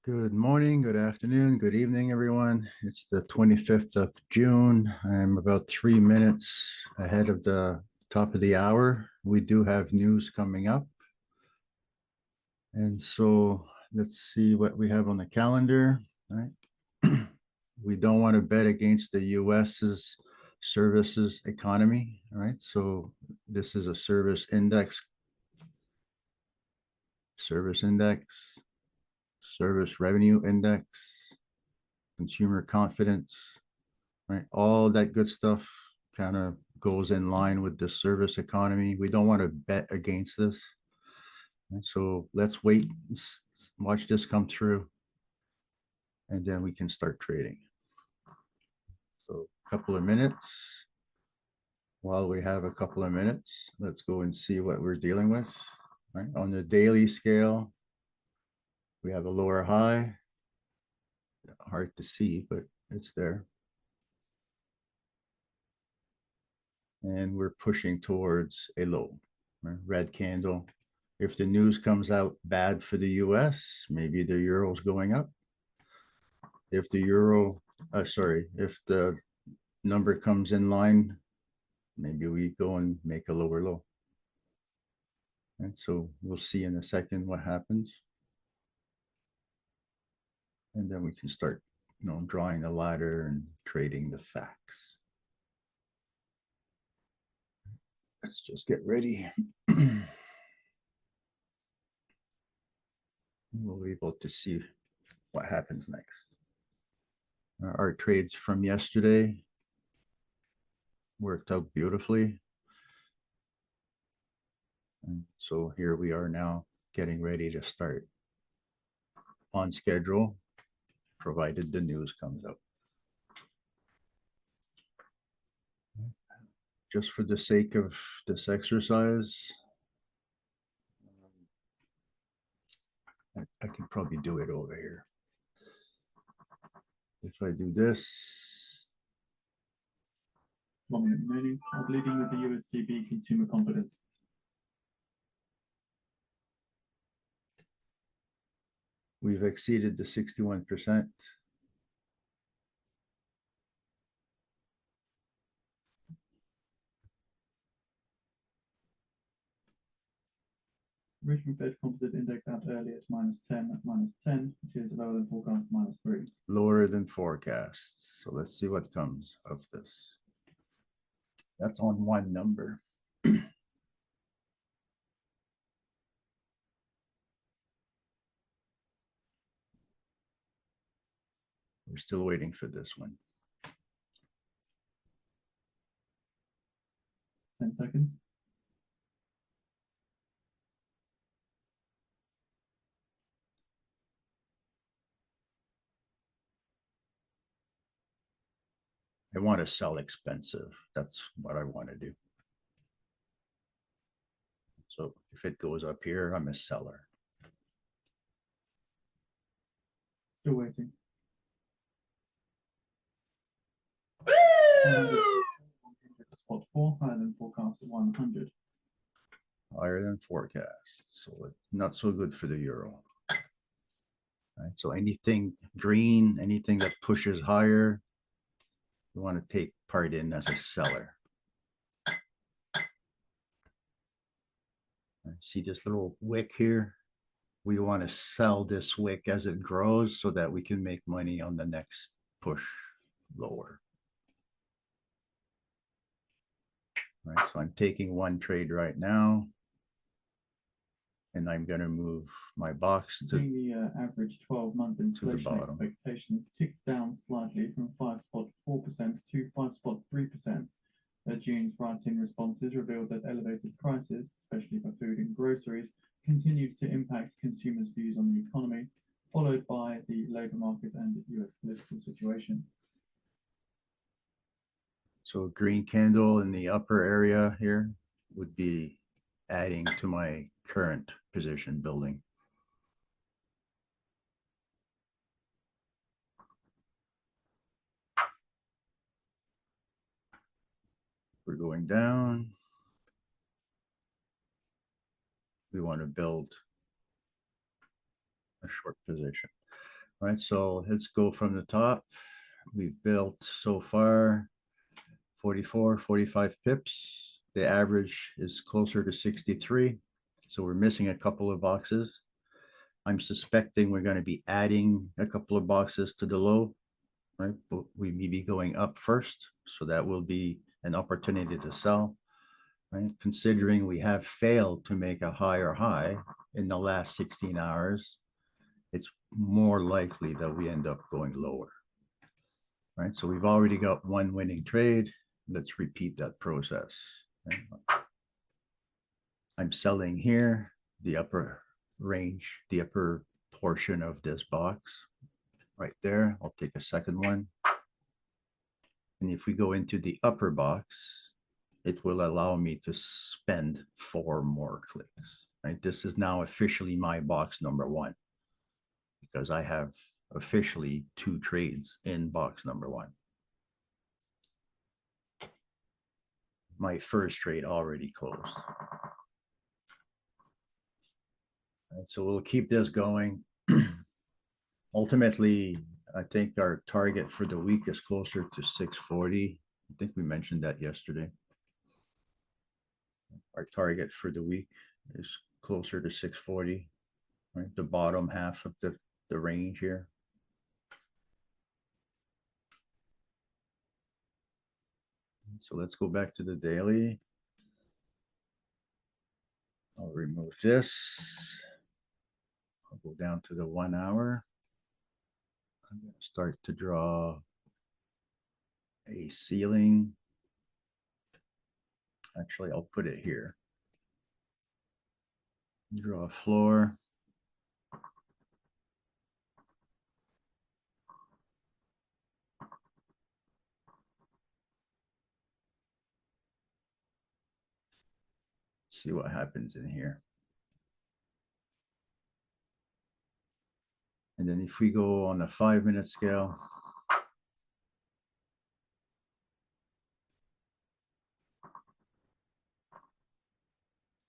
Good morning, good afternoon, good evening, everyone. It's the 25th of June. I'm about 3 minutes ahead of the top of the hour. We do have news coming up. And so let's see what we have on the calendar, right? We don't want to bet against the US's services economy, right? So this is a service index, service revenue index, consumer confidence, right? All that good stuff kind of goes in line with the service economy. We don't want to bet against this. Right? So let's wait, watch this come through, and then we can start trading. So a couple of minutes. While we have a couple of minutes, let's go and see what we're dealing with. Right? On the daily scale, we have a lower high. Hard to see, but it's there. And we're pushing towards a low, right? Red candle. If the news comes out bad for the US, maybe the euro's going up. If the if the number comes in line, maybe we go and make a lower low. And so we'll see in a second what happens. And then we can start, drawing a ladder and trading the facts. Let's just get ready. We'll be able to see what happens next. Our trades from yesterday worked out beautifully. And so here we are now getting ready to start on schedule, provided the news comes out. Just for the sake of this exercise, I can probably do it over here. If I do this. 1 minute remaining. Leading with the USCB consumer confidence. We've exceeded the 61%. Regional Fed Composite Index out early at -10 at -10, which is lower than forecast -3. Lower than forecast. So let's see what comes of this. That's on one number. We're still waiting for this one. 10 seconds. I want to sell expensive. That's what I want to do. So if it goes up here, I'm a seller. Still waiting. Spot 4, higher than forecast at 100. Higher than forecast. So it's not so good for the euro. Right? So anything green, anything that pushes higher, you want to take part in as a seller. See this little wick here? We want to sell this wick as it grows so that we can make money on the next push lower. Right, so I'm taking one trade right now, and I'm going to move my box to the average 12-month inflation expectations ticked down slightly from 5.4% to 5.3%. June's write-in responses revealed that elevated prices, especially for food and groceries, continued to impact consumers' views on the economy, followed by the labor market and the US political situation. So a green candle in the upper area here would be adding to my current position building. We're going down. We want to build a short position. right? So let's go from the top. We've built so far 44, 45 pips. The average is closer to 63. So we're missing a couple of boxes. I'm suspecting we're going to be adding a couple of boxes to the low, right? But we may be going up first. So that will be an opportunity to sell, right? Considering we have failed to make a higher high in the last 16 hours, it's more likely that we end up going lower, right? So we've already got one winning trade. Let's repeat that process. Right? I'm selling here, the upper range, the upper portion of this box right there. I'll take a second one. And if we go into the upper box, it will allow me to spend 4 more clicks, right? This is now officially my box number 1 because I have officially 2 trades in box number 1. My first trade already closed. Right, so we'll keep this going. Ultimately, I think our target for the week is closer to 640. I think we mentioned that yesterday. Our target for the week is closer to 640, right? The bottom half of the range here. So let's go back to the daily. I'll remove this. I'll go down to the 1 hour. I'm going to start to draw a ceiling. Actually, I'll put it here. Draw a floor. See what happens in here. And then if we go on a 5-minute scale,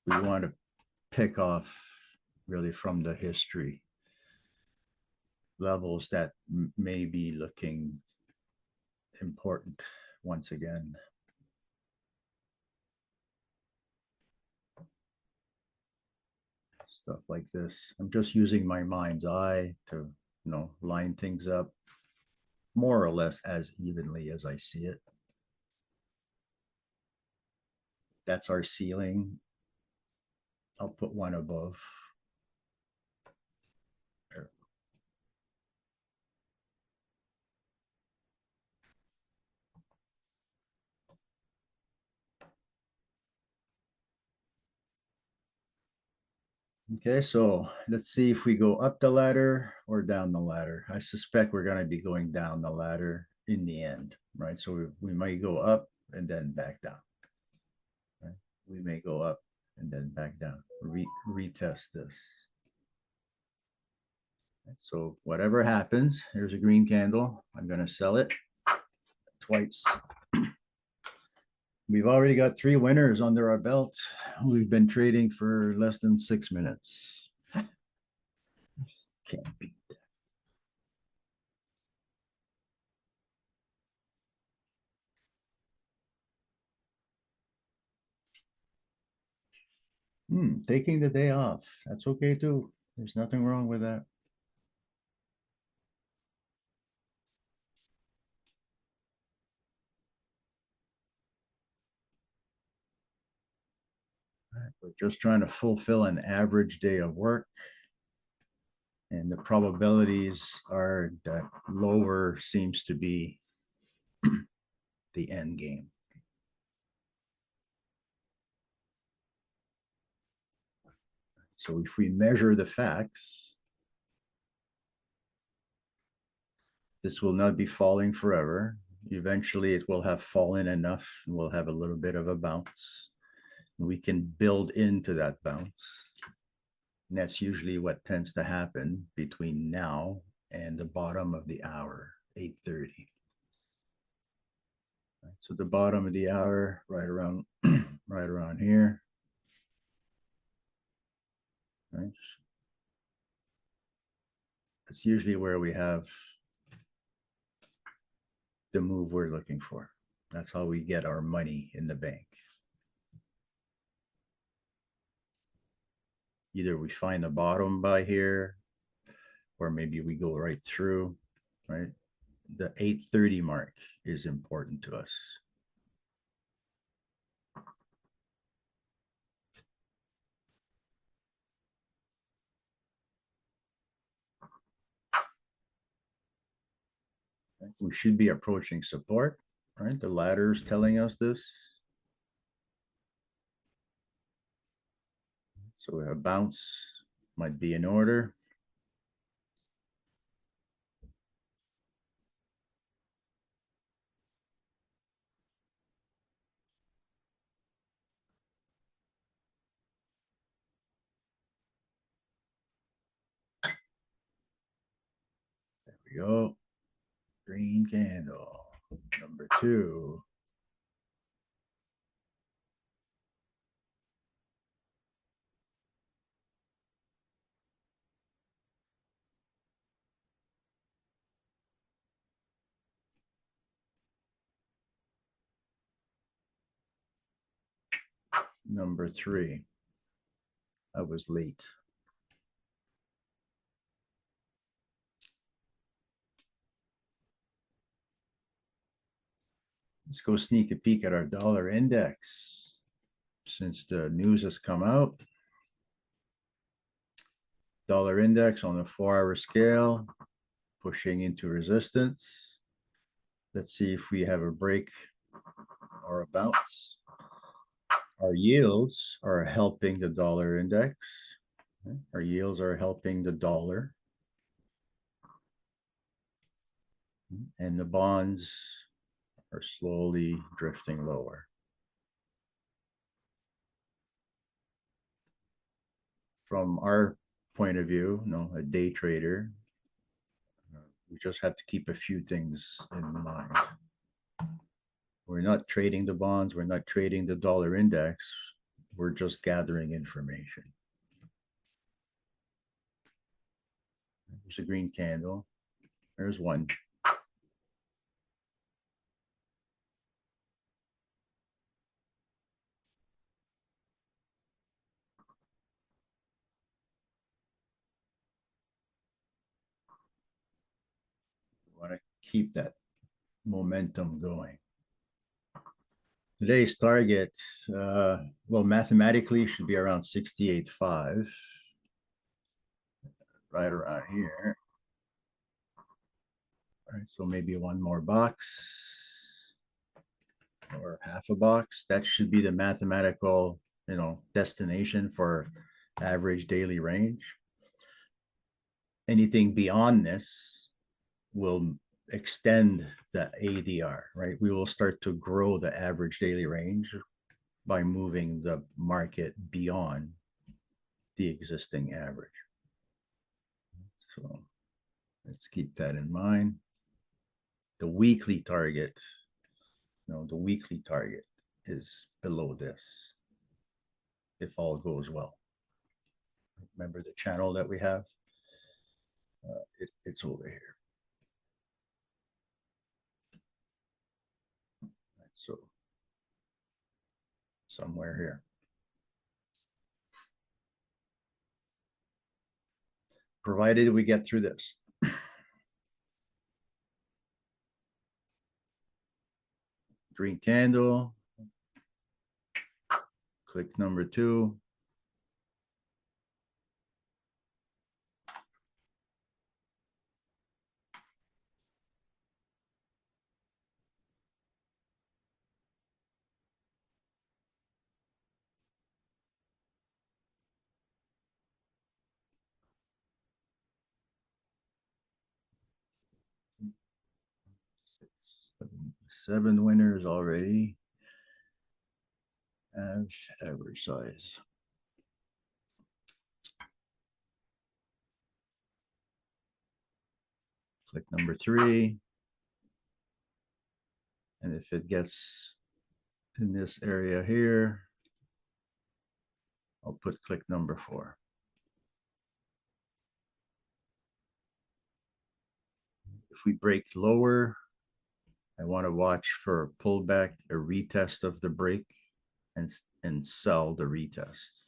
we want to pick off really from the history levels that may be looking important once again. Stuff like this. I'm just using my mind's eye to, line things up more or less as evenly as I see it. That's our ceiling. I'll put one above. There. Okay, so let's see if we go up the ladder or down the ladder. I suspect we're going to be going down the ladder in the end, right? So we might go up and then back down. Right? We may go up and then back down. Retest this. So whatever happens, here's a green candle. I'm going to sell it twice. We've already got 3 winners under our belt. We've been trading for less than 6 minutes. Can't beat that. Taking the day off. That's okay too. There's nothing wrong with that. We're just trying to fulfill an average day of work. And the probabilities are that lower seems to be the end game. So if we measure the facts, this will not be falling forever. Eventually it will have fallen enough and we'll have a little bit of a bounce. And we can build into that bounce. And that's usually what tends to happen between now and the bottom of the hour, 8:30. Right, so the bottom of the hour, right around right around here. Right. It's usually where we have the move we're looking for. That's how we get our money in the bank. Either we find a bottom by here, or maybe we go right through, right? The 830 mark is important to us. We should be approaching support, right? The ladder is telling us this. So a bounce might be in order. There we go. Green candle. Number 2. Number 3. I was late. Let's go sneak a peek at our dollar index. Since the news has come out, dollar index on the 4-hour scale, pushing into resistance. Let's see if we have a break or a bounce. Our yields are helping the dollar index. Our yields are helping the dollar. And the bonds are slowly drifting lower. From our point of view, a day trader, we just have to keep a few things in mind. We're not trading the bonds. We're not trading the dollar index. We're just gathering information. There's a green candle. There's one. We want to keep that momentum going. Today's target, well, mathematically should be around 68.5, right around here. All right, so maybe one more box or half a box. That should be the mathematical, destination for average daily range. Anything beyond this will extend the ADR, right? We will start to grow the average daily range by moving the market beyond the existing average. So let's keep that in mind. The weekly target, the weekly target is below this, if all goes well. Remember the channel that we have? It's over here. So somewhere here. Provided we get through this. Green candle. Click number 2. Seven winners already. Average size. Click number 3. And if it gets in this area here, I'll put click number 4. If we break lower, I want to watch for a pullback, a retest of the break, and sell the retest.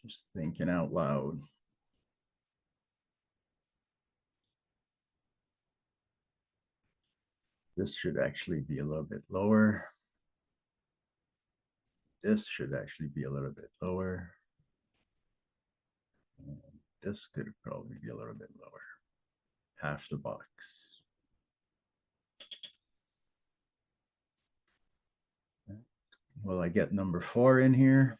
Just thinking out loud. This should actually be a little bit lower. This should actually be a little bit lower. And this could probably be a little bit lower. Half the box. Will I get number 4 in here?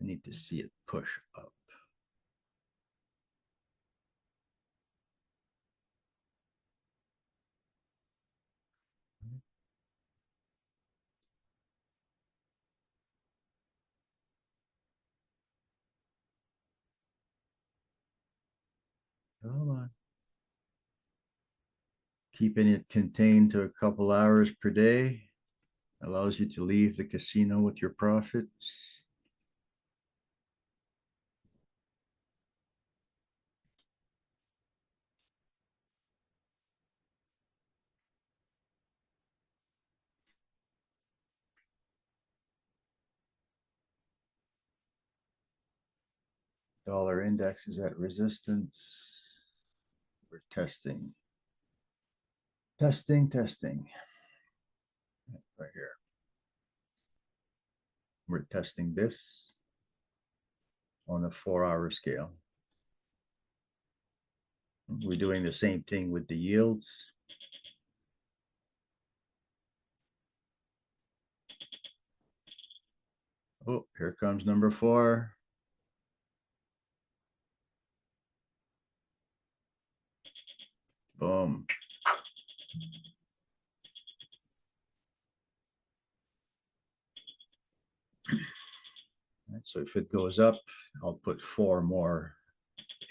I need to see it push up. Come on. Keeping it contained to a couple hours per day allows you to leave the casino with your profits. Dollar index is at resistance. We're testing. Testing. Right here. We're testing this on a 4-hour scale. We're doing the same thing with the yields. Oh, here comes number 4. Boom. So if it goes up, I'll put 4 more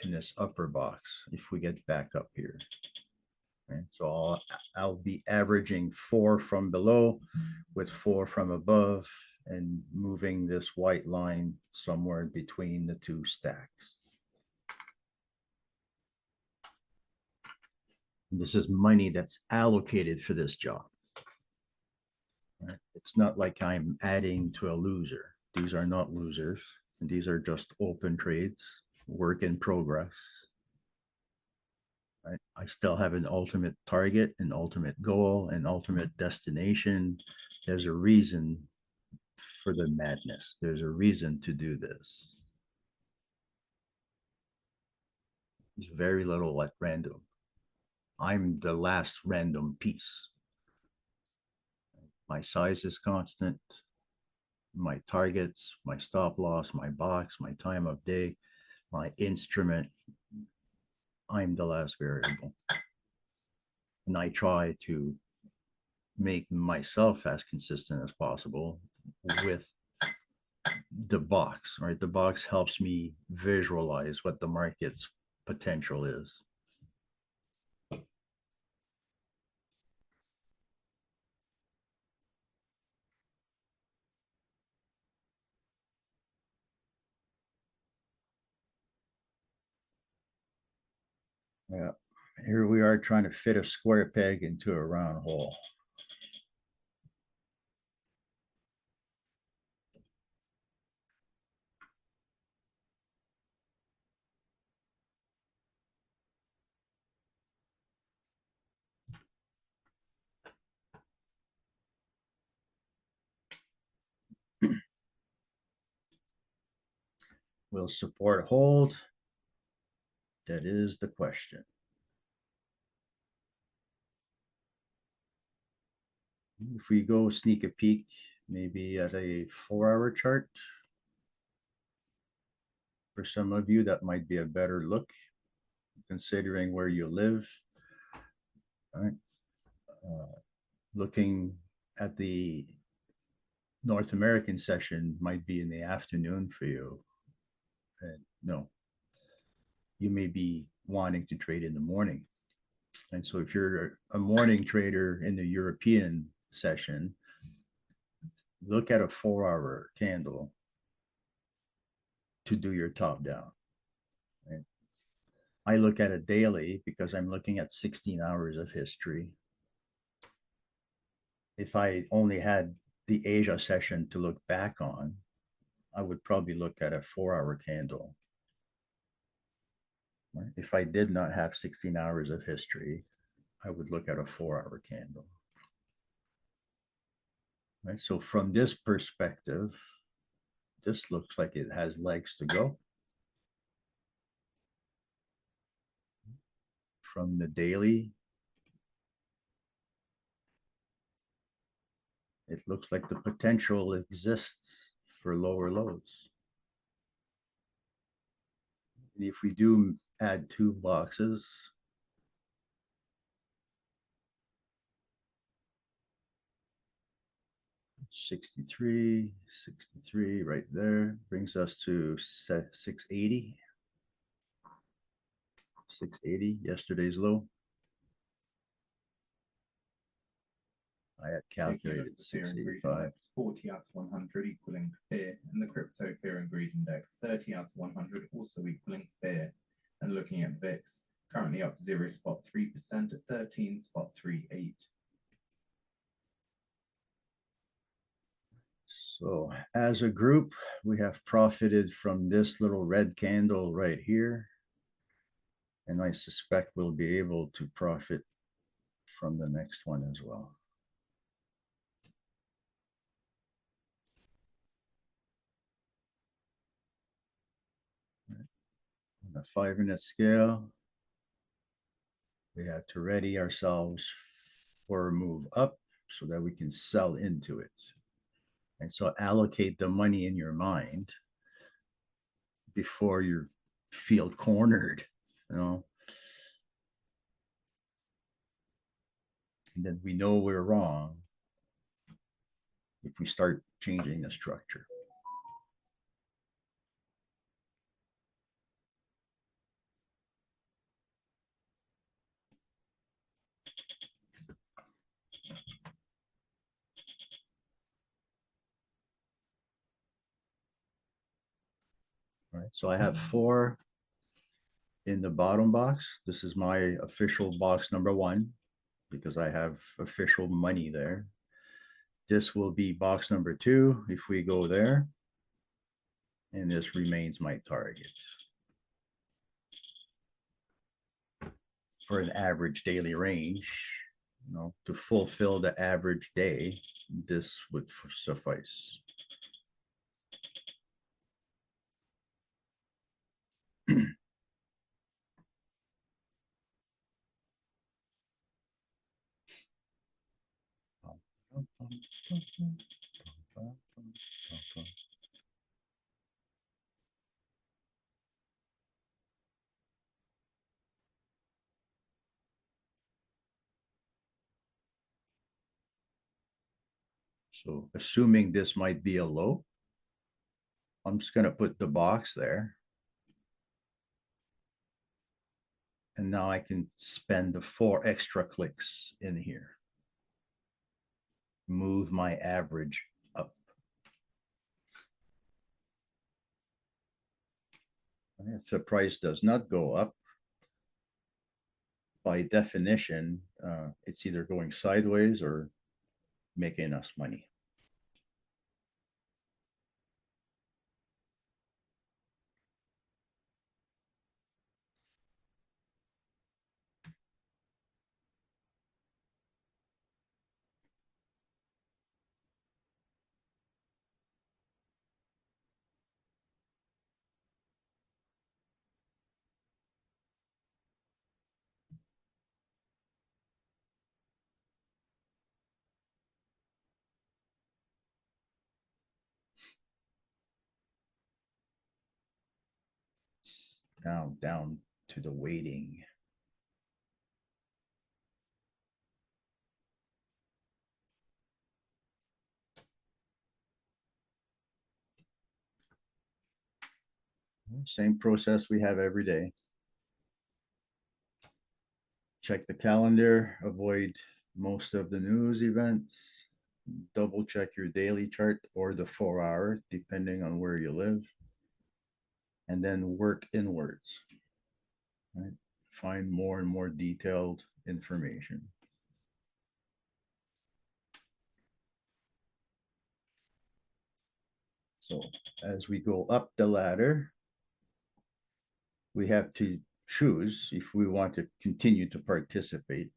in this upper box if we get back up here. Okay, so I'll be averaging 4 from below with 4 from above and moving this white line somewhere between the 2 stacks. This is money that's allocated for this job. Right? It's not like I'm adding to a loser. These are not losers. And these are just open trades, work in progress. Right? I still have an ultimate target, an ultimate goal, an ultimate destination. There's a reason for the madness. There's a reason to do this. There's very little at random. I'm the last random piece. My size is constant. My targets, my stop loss, my box, my time of day, my instrument. I'm the last variable. And I try to make myself as consistent as possible with the box, right? The box helps me visualize what the market's potential is. Yeah, here we are trying to fit a square peg into a round hole. Will support hold? That is the question. If we go sneak a peek, maybe at a 4-hour chart, for some of you, that might be a better look, considering where you live. All right. Looking at the North American session might be in the afternoon for you. And no, you may be wanting to trade in the morning. And so if you're a morning trader in the European session, look at a 4-hour candle to do your top down. Right? I look at it daily because I'm looking at 16 hours of history. If I only had the Asia session to look back on, I would probably look at a 4-hour candle. Right? If I did not have 16 hours of history, I would look at a 4-hour candle. Right? So from this perspective, this looks like it has legs to go. From the daily, it looks like the potential exists for lower lows. If we do add 2 boxes, $63, $63 right there brings us to $680. $680, yesterday's low. I had calculated 685. 40 out of 100 equaling fear, and the crypto fear and greed index 30 out of 100 also equaling fear. And looking at VIX, currently up 0.3% at 13.38. So as a group, we have profited from this little red candle right here. And I suspect we'll be able to profit from the next one as well. On the 5-minute scale, we had to ready ourselves for a move up so that we can sell into it. And so allocate the money in your mind before you feel cornered, you know. And then we know we're wrong if we start changing the structure. Right, so I have 4 in the bottom box. This is my official box number 1 because I have official money there. This will be box number 2 if we go there. And this remains my target for an average daily range. You know, to fulfill the average day, this would suffice. So assuming this might be a low, I'm just going to put the box there. And now I can spend the 4 extra clicks in here. Move my average up. If the price does not go up, by definition, it's either going sideways or making us money. Now down to the weighting. Same process we have every day. Check the calendar, avoid most of the news events, double check your daily chart or the 4 hour, depending on where you live, and then work inwards, right? Find more and more detailed information. So as we go up the ladder, we have to choose if we want to continue to participate.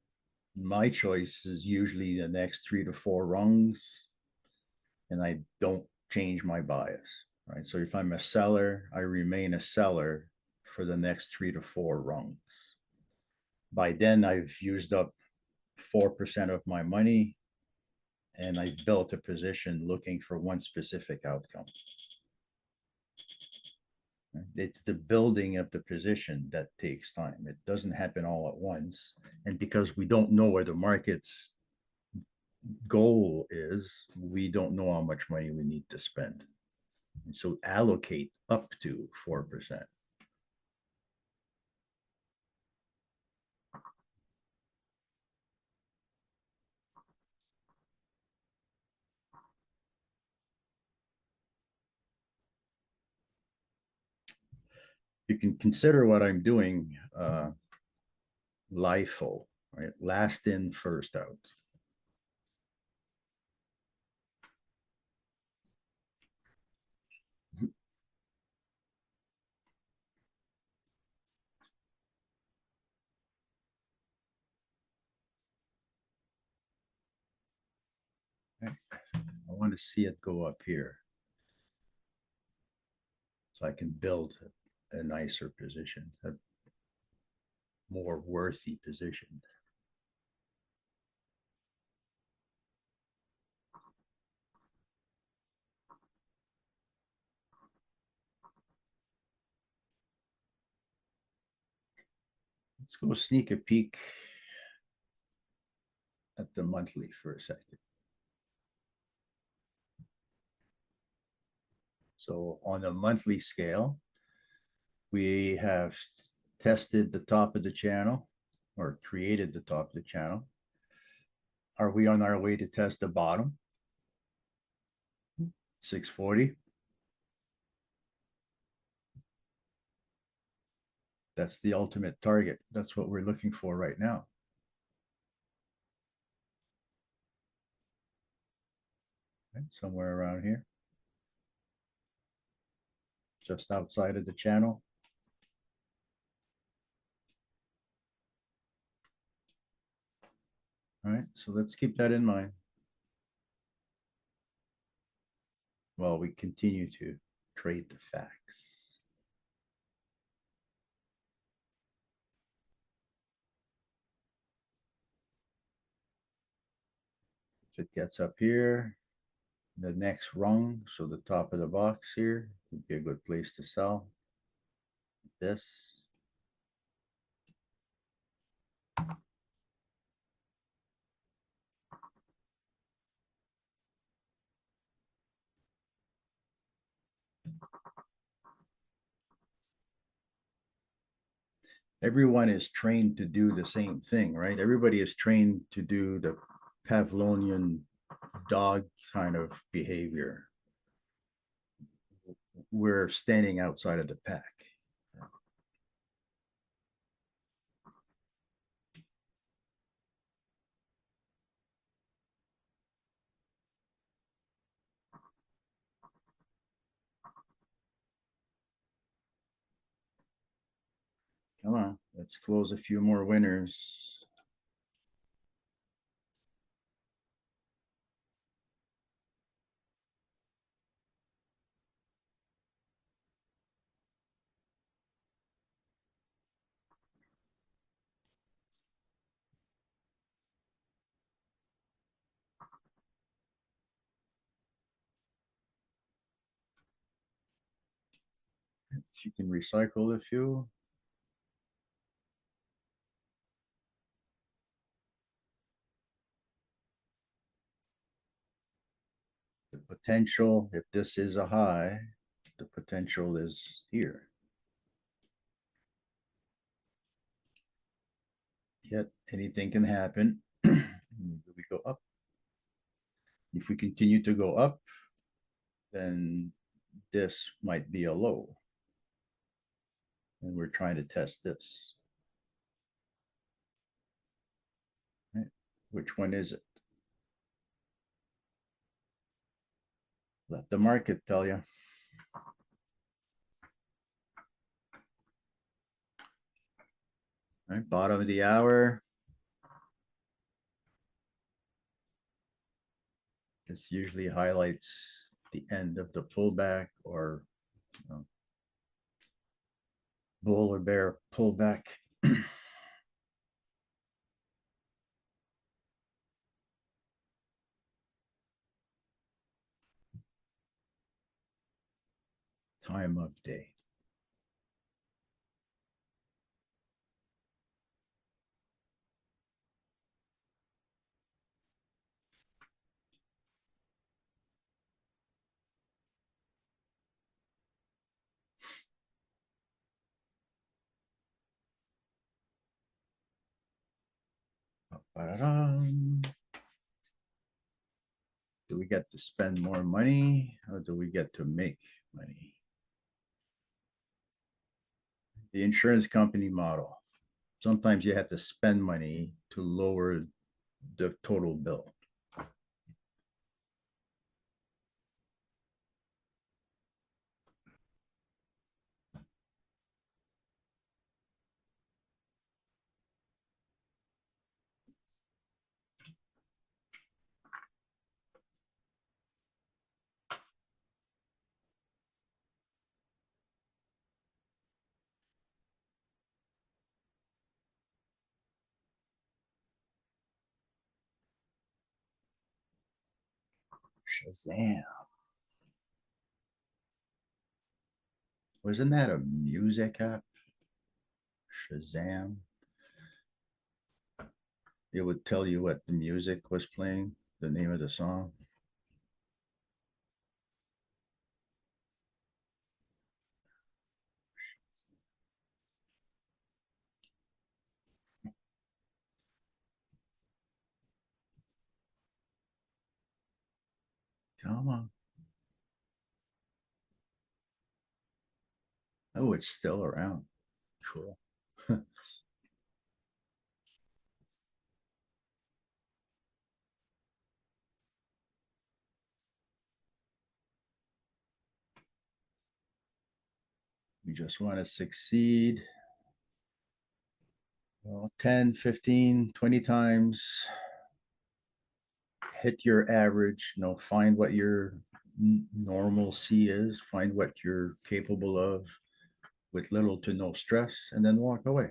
My choice is usually the next 3 to 4 rungs, and I don't change my bias, right? So if I'm a seller, I remain a seller for the next 3 to 4 rungs. By then, I've used up 4% of my money, and I've built a position looking for one specific outcome. It's the building of the position that takes time. It doesn't happen all at once. And because we don't know where the market's goal is, we don't know how much money we need to spend. And so allocate up to 4%. You can consider what I'm doing LIFO, right? Last in, first out. Okay. I want to see it go up here so I can build a nicer position, a more worthy position. Let's go sneak a peek at the monthly for a second. So on a monthly scale, we have tested the top of the channel or created the top of the channel. Are we on our way to test the bottom? 640. That's the ultimate target. That's what we're looking for right now. Right, somewhere around here. Just outside of the channel. All right, so let's keep that in mind while we continue to trade the facts. If it gets up here, the next rung, so the top of the box here would be a good place to sell. This. Everyone is trained to do the same thing, right? Everybody is trained to do the Pavlovian dog kind of behavior. We're standing outside of the pack. Come on, let's close a few more winners. If you can recycle a few. The potential, if this is a high, the potential is here. Yet anything can happen. Maybe we go up. If we continue to go up, then this might be a low. And we're trying to test this. Right? Which one is it? Let the market tell you. Right, bottom of the hour. This usually highlights the end of the pullback or bull or bear pullback. Time of day. Do we get to spend more money or do we get to make money? The insurance company model. Sometimes you have to spend money to lower the total bill. Shazam. Wasn't that a music app? Shazam. It would tell you what the music was playing, the name of the song. Come on. Oh, it's still around. Cool. We just want to succeed. Well, 10, 15, 20 times. Hit your average, find what your normal C is, find what you're capable of with little to no stress, and then walk away.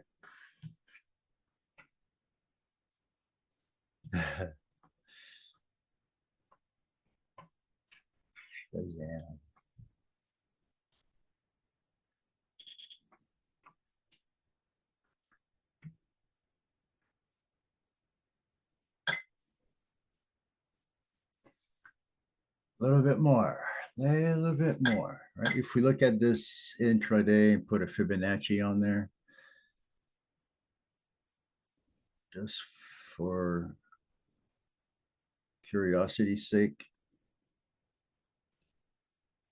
Yeah. A little bit more, a little bit more, right? If we look at this intraday and put a Fibonacci on there, just for curiosity's sake,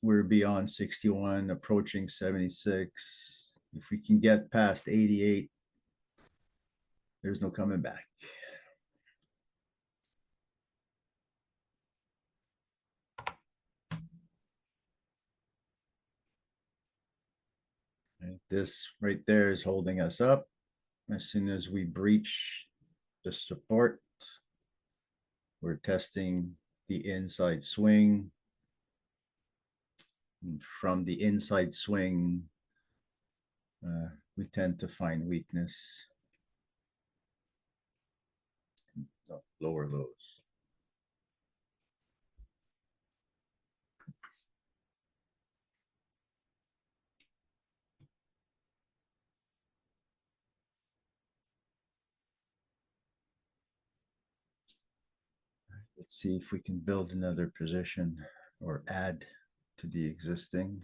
we're beyond 61, approaching 76. If we can get past 88, there's no coming back. And this right there is holding us up. As soon as we breach the support, we're testing the inside swing. And from the inside swing, we tend to find weakness. Lower lows. Let's see if we can build another position or add to the existing.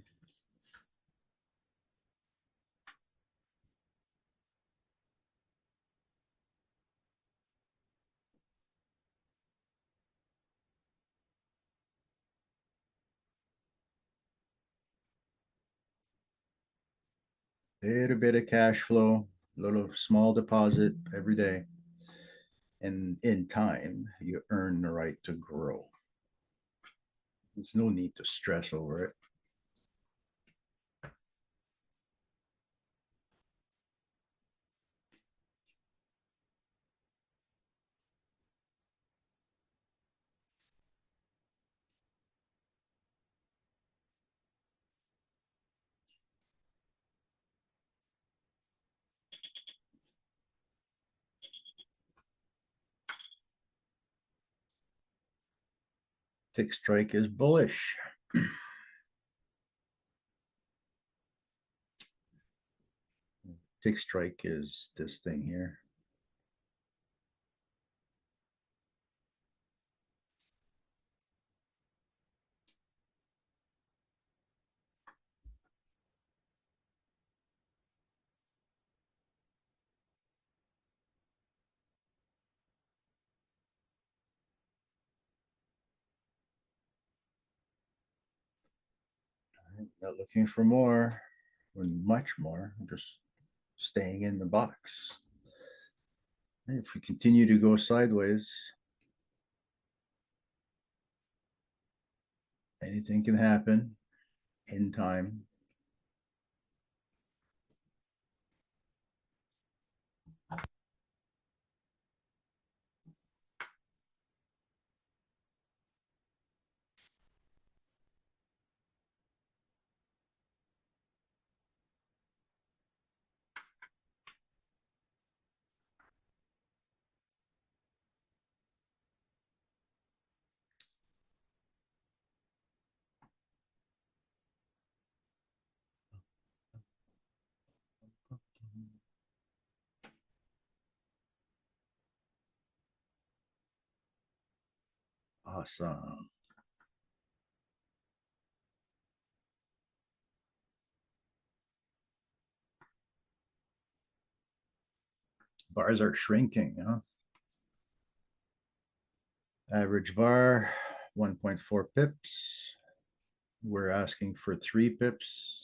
little bit of cash flow, little small deposit every day. And in time, you earn the right to grow. There's no need to stress over it. Tick strike is bullish. Tick strike is this thing here. Not looking for more, or much more. I'm just staying in the box. If we continue to go sideways, anything can happen in time. Awesome. Bars are shrinking, huh? Average bar, 1.4 pips. We're asking for 3 pips.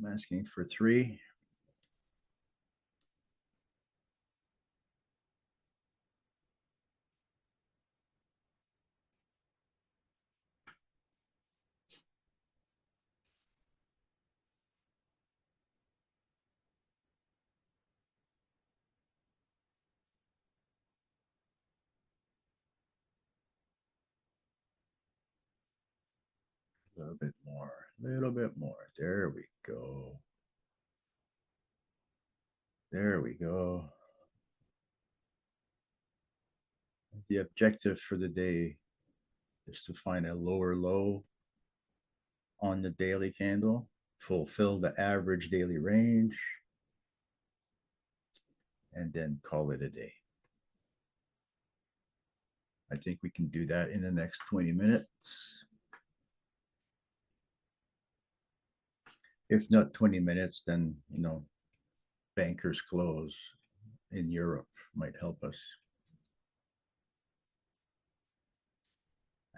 I'm asking for 3. A little bit more, a little bit more. There we go. There we go. The objective for the day is to find a lower low on the daily candle, fulfill the average daily range, and then call it a day. I think we can do that in the next 20 minutes. If not 20 minutes, then, bankers close in Europe might help us.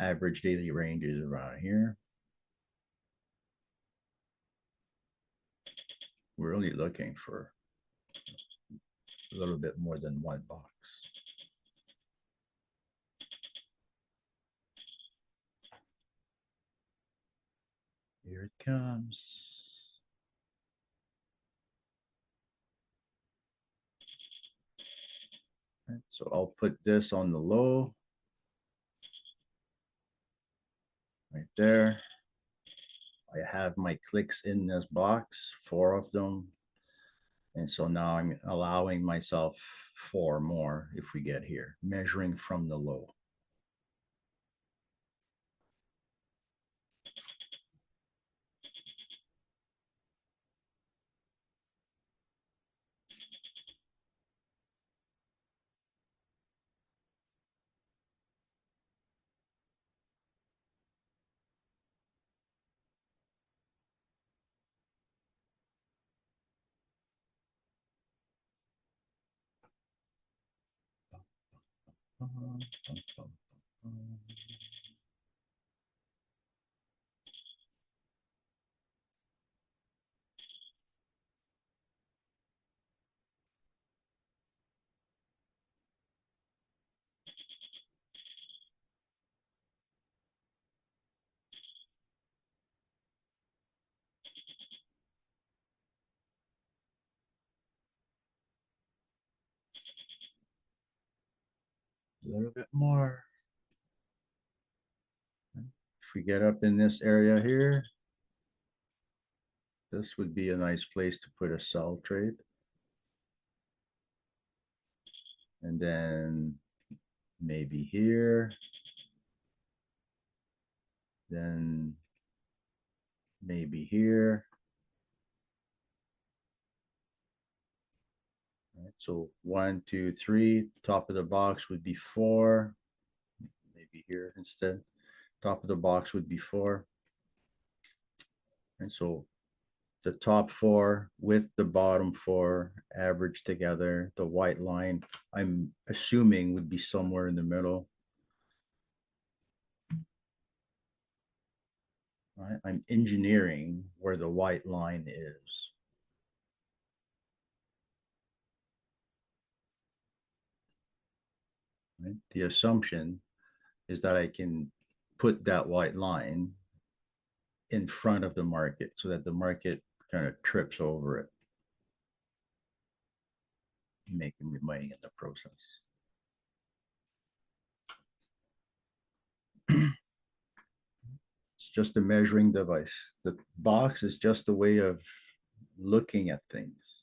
Average daily range is around here. We're only looking for a little bit more than 1 box. Here it comes. Right, so I'll put this on the low. Right there. I have my clicks in this box, 4 of them. And so now I'm allowing myself 4 more if we get here, measuring from the low. A little bit more. If we get up in this area here, this would be a nice place to put a sell trade. And then maybe here. Then maybe here. Right, so 1, 2, 3. Top of the box would be 4. Maybe here instead. Top of the box would be 4. And so the top 4 with the bottom 4 averaged together. The white line, I'm assuming, would be somewhere in the middle. Right? I'm engineering where the white line is. Right? The assumption is that I can put that white line in front of the market so that the market kind of trips over it, making me money in the process. It's just a measuring device. The box is just a way of looking at things.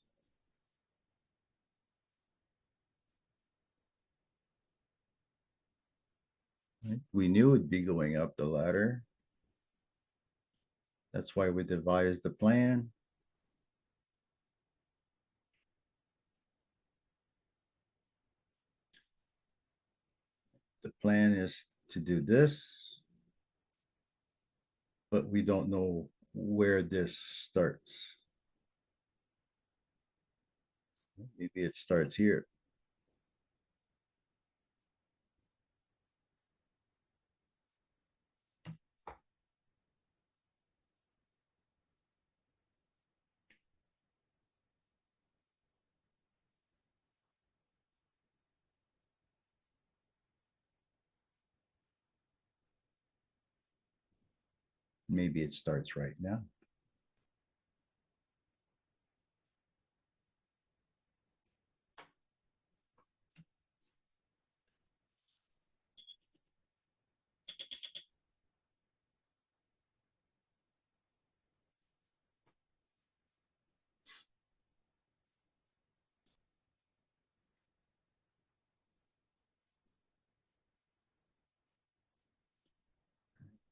Right? We knew it'd be going up the ladder. That's why we devised the plan. The plan is to do this, but we don't know where this starts. Maybe it starts here. Maybe it starts right now.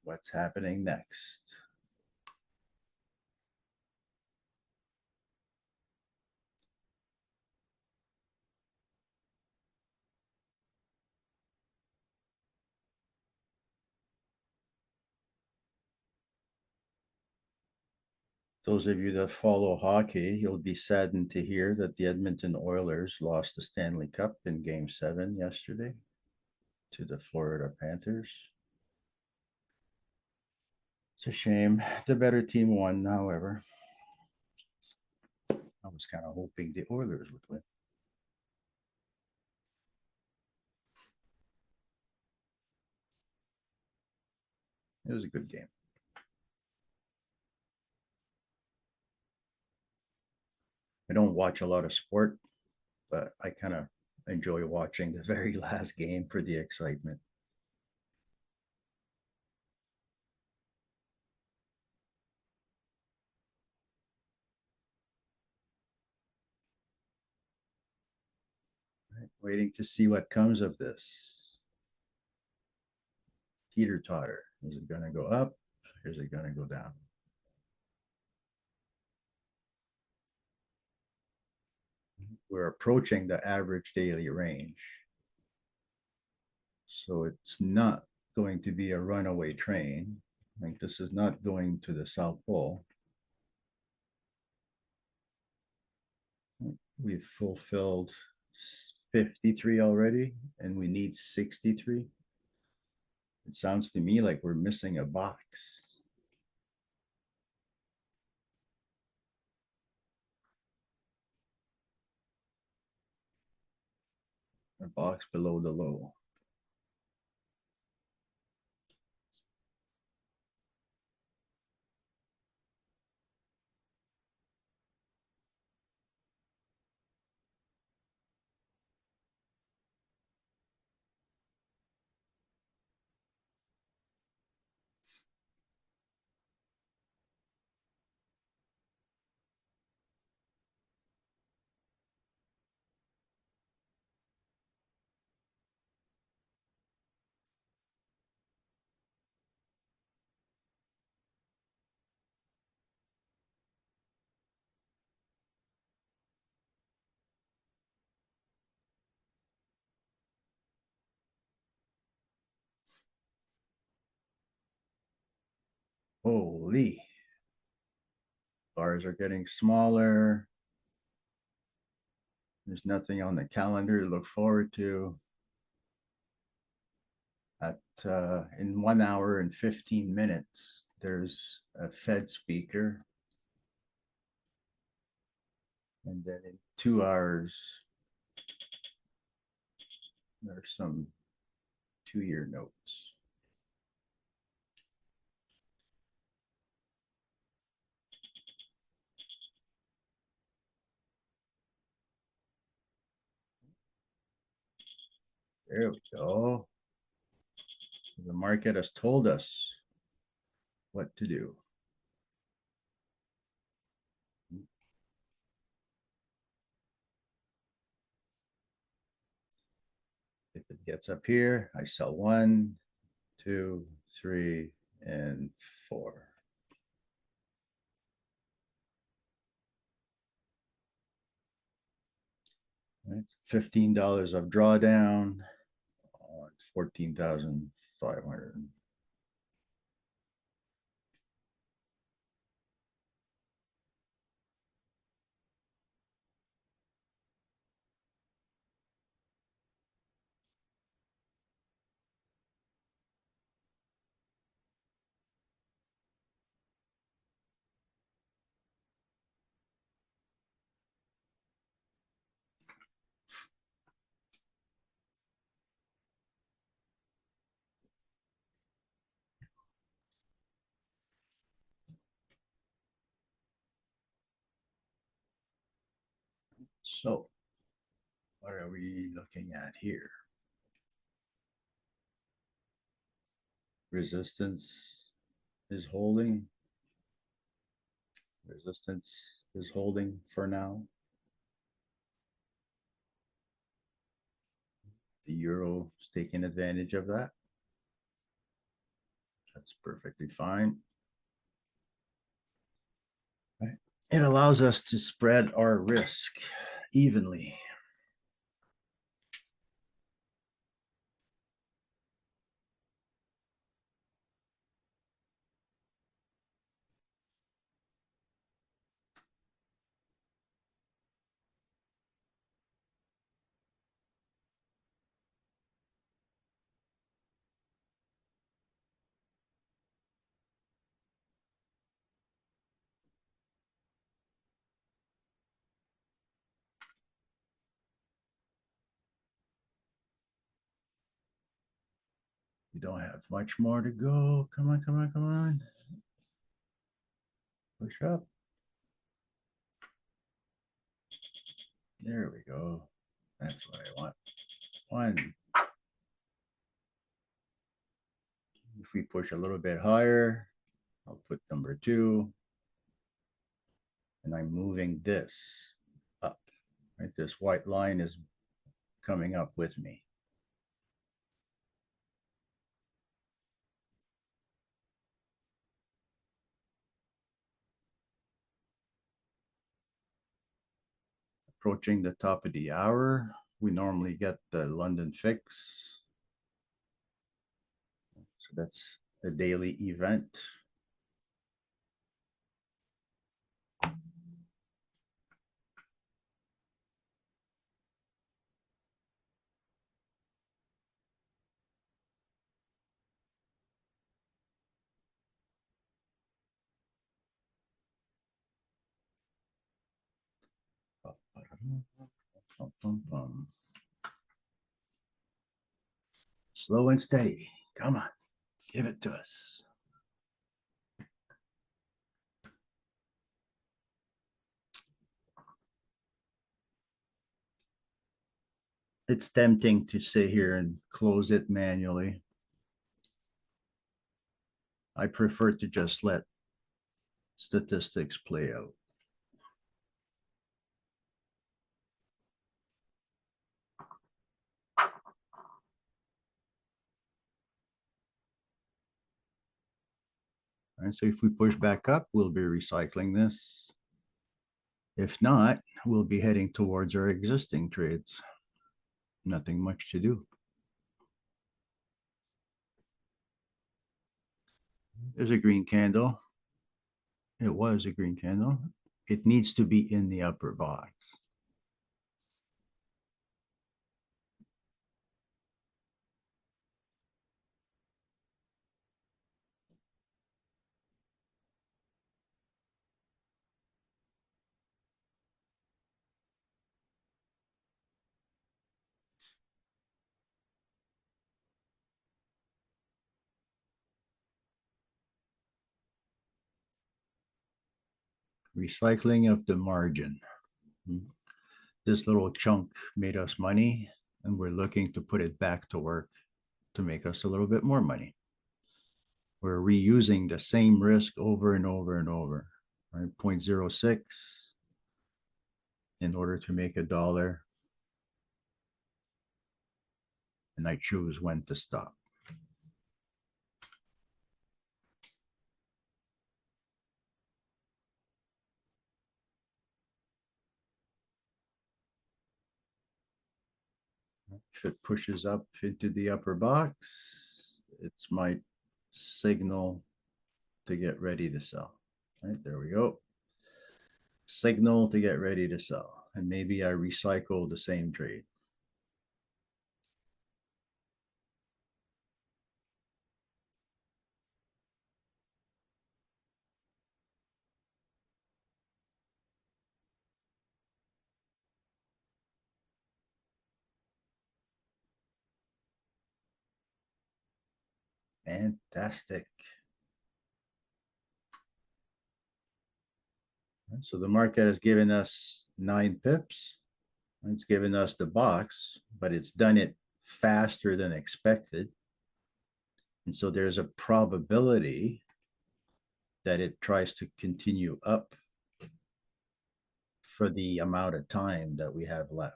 What's happening next? Those of you that follow hockey, you'll be saddened to hear that the Edmonton Oilers lost the Stanley Cup in Game 7 yesterday to the Florida Panthers. It's a shame. The better team won, however. I was kind of hoping the Oilers would win. It was a good game. I don't watch a lot of sport, but I kind of enjoy watching the very last game for the excitement. Right, waiting to see what comes of this. Teeter totter. Is it going to go up? Or is it going to go down? We're approaching the average daily range. So it's not going to be a runaway train. Like, this is not going to the South Pole. We've fulfilled 53 already, and we need 63. It sounds to me like we're missing a box. A box below the low. Holy. Bars are getting smaller. There's nothing on the calendar to look forward to. At in 1 hour and 15 minutes, there's a Fed speaker. And then in 2 hours, there's some 2-year notes. There we go. The market has told us what to do. If it gets up here, I sell 1, 2, 3, and 4. Right, $15 of drawdown on 14,500. So what are we looking at here? Resistance is holding. Resistance is holding for now. The euro is taking advantage of that. That's perfectly fine. Right. It allows us to spread our risk evenly. We don't have much more to go. Come on, come on, come on. Push up. There we go. That's what I want. 1. If we push a little bit higher, I'll put number 2. And I'm moving this up. Right? This white line is coming up with me. Approaching the top of the hour, we normally get the London fix. So that's a daily event. Slow and steady. Come on, give it to us. It's tempting to sit here and close it manually. I prefer to just let statistics play out. All right, so if we push back up, we'll be recycling this. If not, we'll be heading towards our existing trades. Nothing much to do. There's a green candle. It was a green candle. It needs to be in the upper box. Recycling of the margin. This little chunk made us money, and we're looking to put it back to work to make us a little bit more money. We're reusing the same risk over and over and over, right? 0.06 in order to make $1. And I choose when to stop. If it pushes up into the upper box, it's my signal to get ready to sell. Right, there we go. Signal to get ready to sell. And maybe I recycle the same trade. Fantastic. So the market has given us 9 pips. It's given us the box, but it's done it faster than expected. And so there's a probability that it tries to continue up for the amount of time that we have left.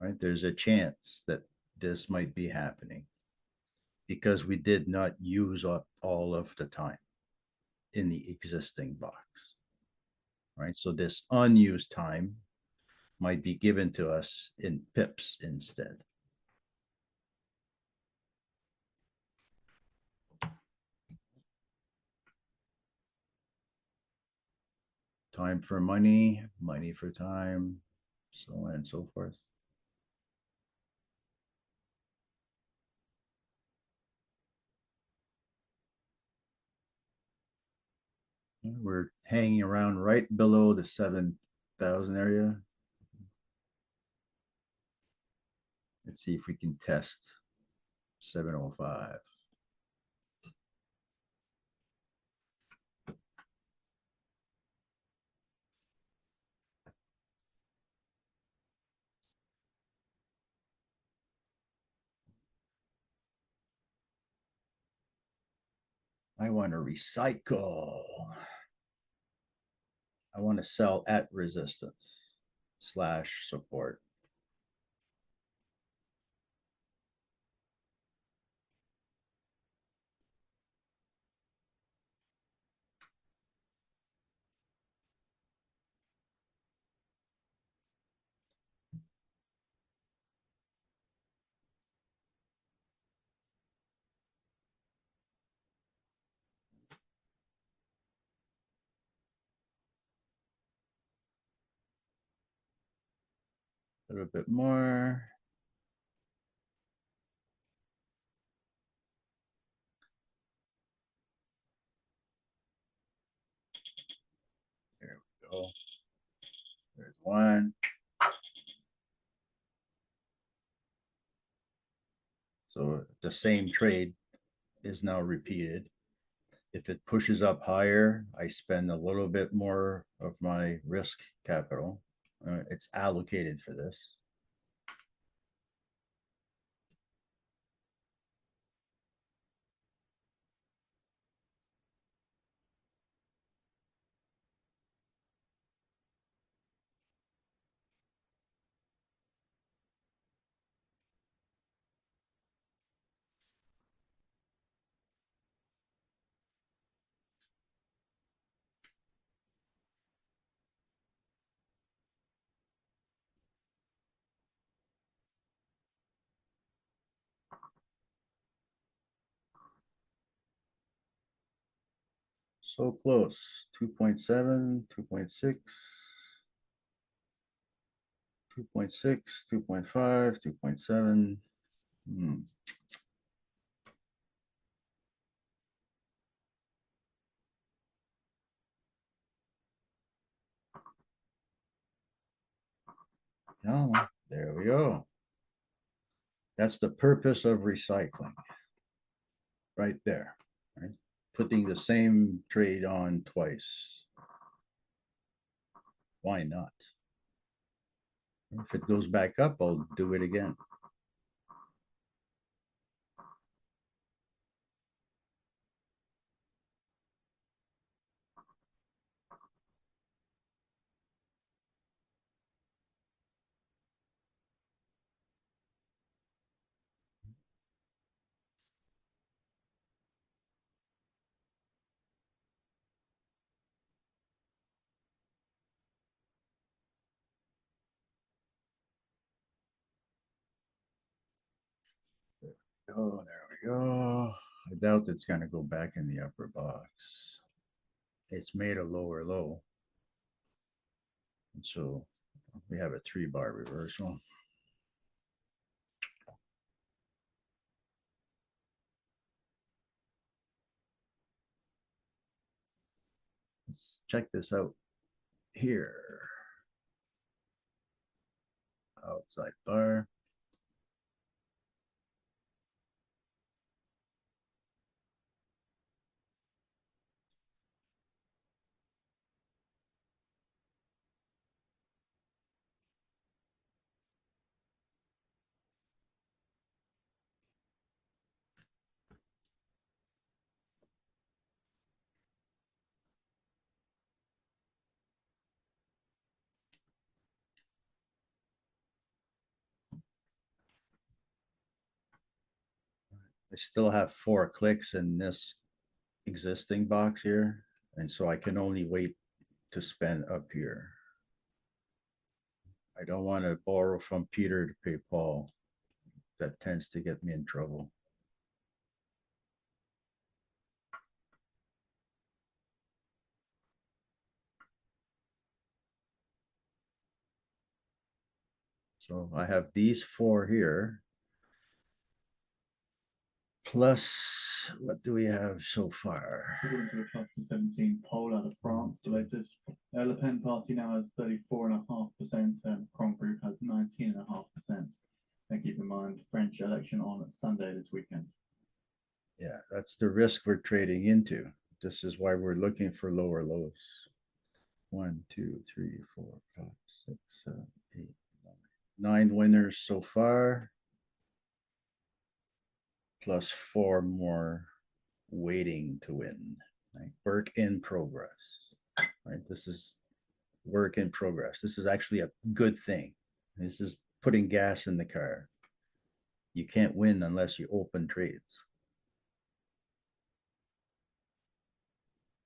Right? There's a chance that this might be happening because we did not use up all of the time in the existing box. Right? So this unused time might be given to us in pips instead. Time for money, money for time, so on and so forth. We're hanging around right below the 7,000 area. Let's see if we can test 705. I want to recycle. I want to sell at resistance / support. A little bit more. go. There's one. So the same trade is now repeated. If it pushes up higher, I spend a little bit more of my risk capital. It's allocated for this. So close. 2.7, 2.6, 2.6, 2.5, 2.7. Oh, there we go. That's the purpose of recycling. Right there. Right? Putting the same trade on twice. Why not? If it goes back up, I'll do it again. Oh, there we go. I doubt it's going to go back in the upper box. It's made a lower low. And so we have a 3-bar reversal. Let's check this out here. Outside bar. I still have 4 clicks in this existing box here. And so I can only wait to spend up here. I don't want to borrow from Peter to pay Paul. That tends to get me in trouble. So I have these 4 here. Plus, what do we have so far? According to the cluster 17 poll out of France, the latest Le Pen party now has 34.5% and Cron Group has 19.5%. And keep in mind, French election on Sunday this weekend. Yeah, that's the risk we're trading into. This is why we're looking for lower lows. 1, 2, 3, 4, 5, 6, 7, 8, 9 winners so far. Plus 4 more waiting to win. Right? Work in progress. Right? This is work in progress. This is actually a good thing. This is putting gas in the car. You can't win unless you open trades.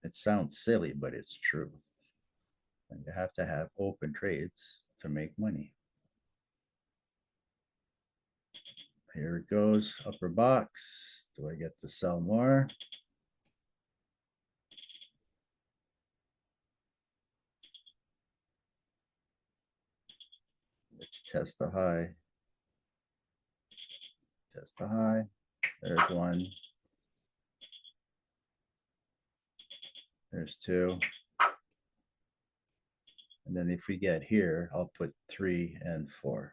It sounds silly, but it's true. And you have to have open trades to make money. Here it goes, upper box. Do I get to sell more? Let's test the high. Test the high. There's 1. There's 2. And then if we get here, I'll put 3 and 4.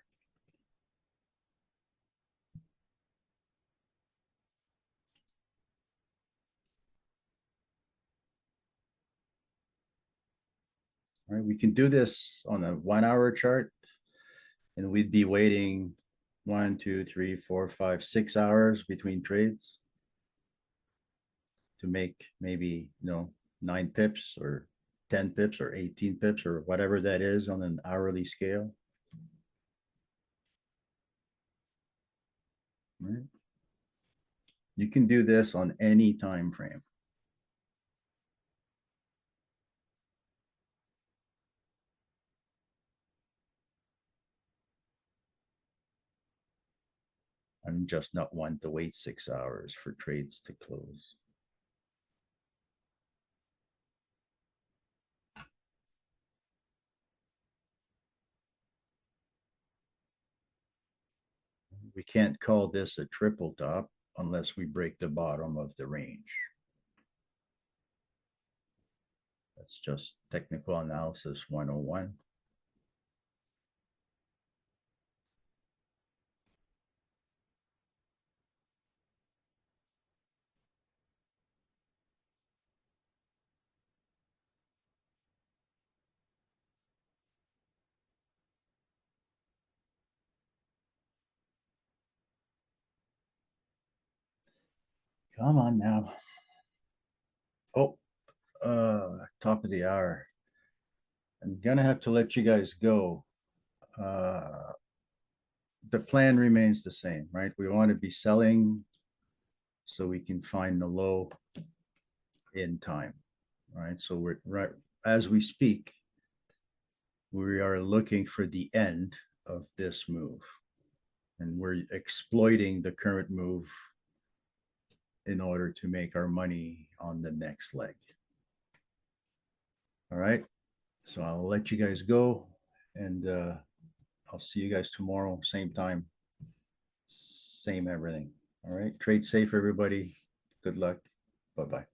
All right, we can do this on a 1 hour chart, and we'd be waiting 1, 2, 3, 4, 5, 6 hours between trades to make maybe 9 pips or 10 pips or 18 pips or whatever that is on an hourly scale. Right? You can do this on any time frame. I'm just not one to wait 6 hours for trades to close. We can't call this a triple top unless we break the bottom of the range. That's just technical analysis 101. Come on now. Oh, top of the hour. I'm gonna have to let you guys go. The plan remains the same, right? We want to be selling so we can find the low in time, right? So we're right as we speak, we are looking for the end of this move, and we're exploiting the current move in order to make our money on the next leg. All right, so I'll let you guys go, and I'll see you guys tomorrow, same time, same everything. All right, trade safe, everybody. Good luck. Bye-bye.